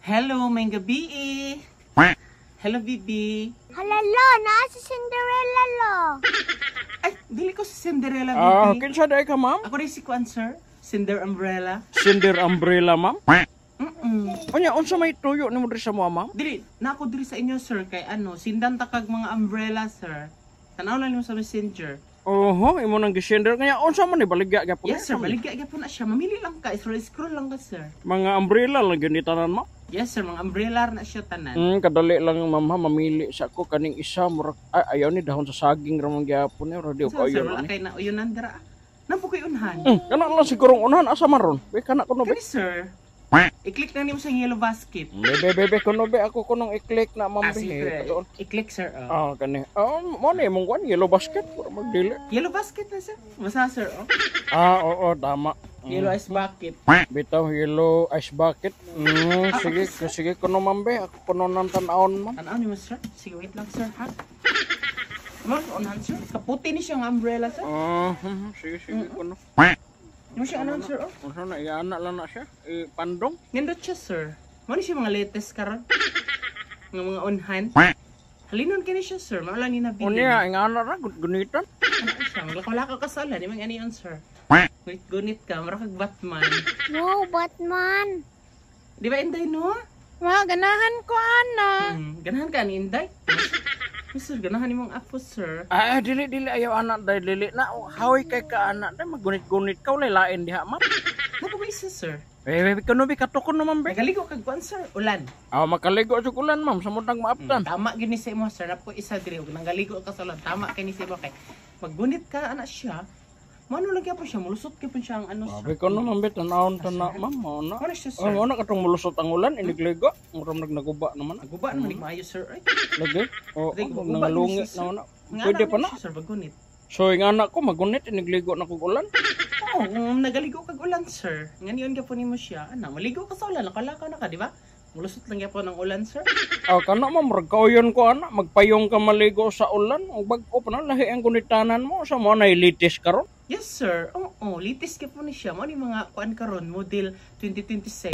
Hello, may gabi eh. Hello, Bibi. Halalo, naa si Cinderella lo. Ay, dili ko si Cinderella, Ah, Bibi. kinsa day ka, ma'am? Ako rin si Kwan, sir. Cinder Umbrella. Cinder umbrella, ma'am. Mm-mm. Unsa may tuyo nimo diri sa mo, ma'am? Dili, na ako diri sa inyo, sir. Kay ano, sindan takag mga umbrella, sir. Tanaw lang nimo sa messenger. Oho, imo nang gisinder kanya unsa man ni baligya gyapon? Yes, sir. Baligya gyapon na siya. Mamili lang ka. Scroll lang ka, sir. Mga umbrella lang gyud ni tanan mo. Yes, sir. Mga umbrella na siya tanan. Kadali lang ma'am ha, mamili sa ko kaning isa murag ayaw ni dahon sa saging ra man gyapon ni radio So, ko sir, ayo wala ni. kay na uyunan dira. Napo ko'y unhan. Kana lang siguro unahan asa man ron. Be kana kuno be. Kani, sir. I-click na nimo sa yellow basket. Bebe kuno be ako kunong i-click na ma'am Sige. be. I-click, sir. Oh. Kani. Mo ni mong kwan yellow basket puro magdili. Yellow basket na, sir. Basta, sir. Oh. Oo, tama. Yellow ice bucket. Bitaw yellow ice bucket. Sige kuno ma'am be. Ako kuno nang tan-aon ma'am. Ano ni mo, sir? Sige, wait lang, sir, ha? Mo, unhan, sir. Kaputi ni siyang umbrella, sir. Sige kuno. Mo siya unhan, sir, oh. Unsa na iana lang na siya? Pandong. Nindot siya, sir. Mo ni siya mga latest karon. Nga mga unhan. Halinon kini siya, sir. Mao lang ni nabili. Unya ingana ra gunitan. Ano siya? Maglakaw-lakaw ka sa ala. Di man ani yun, sir. Wait, gunit ka. Mara kag Batman. Wow, Batman. Di ba, Inday, no? Wow, ganahan ko ano. Ganahan ka ni Inday? Sir, ganahan ni mong apo, sir. Dili ayaw anak day dili na hawi kay ka anak day magunit-gunit ka wala lain diha ma'am. Nakabisa, sir. Kuno bi katukon naman be. Nagaligo kag kuan, sir. Ulan. Makaligo sa kulan ma'am sa mudang maaptan. Tama gini sa imo, sir. Napo isa diri og nanggaligo ka sa ulan. Tama kay ni sa imo kay maggunit ka ana siya. Mano lagi po siya mulusot kay pun siya ang ano, sir. Sabi ko naman be tanawon tana ma'am mo na. Ano siya, sir? Ano katong mulusot ang ulan inigligo. Muram naguba naman. Naguba naman ni maayo, sir. Ay. Lagi. Dili, maguba Nangalungi niya siya, na. Nga Pwede na pa na. siya, sir, bagunit. So yung anak ko magunit inigligo na kog ulan. Oo, nagaligo kag ulan, sir. Ngayon gyapon nimo siya. Ana, maligo ka sa ulan, nakalakaw na ka, di ba? Mulusot lang gyapon ng ulan, sir. Kana ma'am murag kauyon ko ana magpayong ka maligo sa ulan. Ug bag-o pa na lahi ang gunitanan mo sa mo na litis karon. Yes, sir. Oo, litis gyapon ni siya. Mo ni mga kuan karon, model 2026.